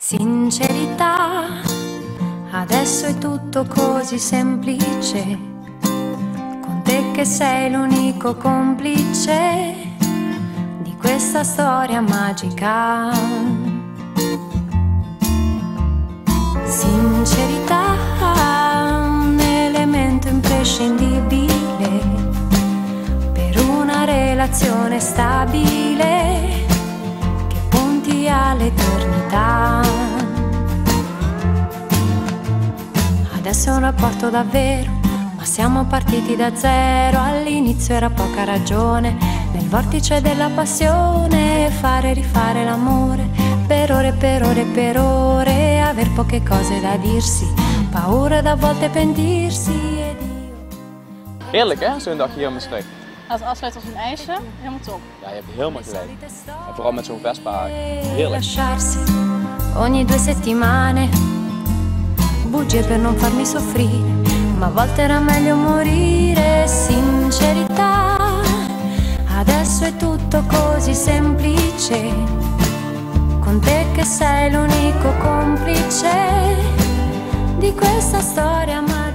Sincerità, adesso è tutto così semplice, con te che sei l'unico complice di questa storia magica. Sincerità, un elemento imprescindibile per una relazione stabile che punti all'eternità. Adesso è un rapporto davvero, ma siamo partiti da zero. All'inizio era poca ragione, nel vortice della passione, fare e rifare l'amore, per ore, per ore, per ore, aver poche cose da dirsi, paura da volte pentirsi ed io... Heerlijk hè, zo'n dagje hier om de streek. Het afsluiten als een ijsje, helemaal top. Ja, je hebt helemaal gelijk. En vooral met zo'n Vespa, heerlijk. Lasciarsi ogni 2 settimane, bugie per non farmi soffrire, ma a volte era meglio morire. Sincerità, adesso è tutto così semplice, con te che sei l'unico complice di questa storia magica.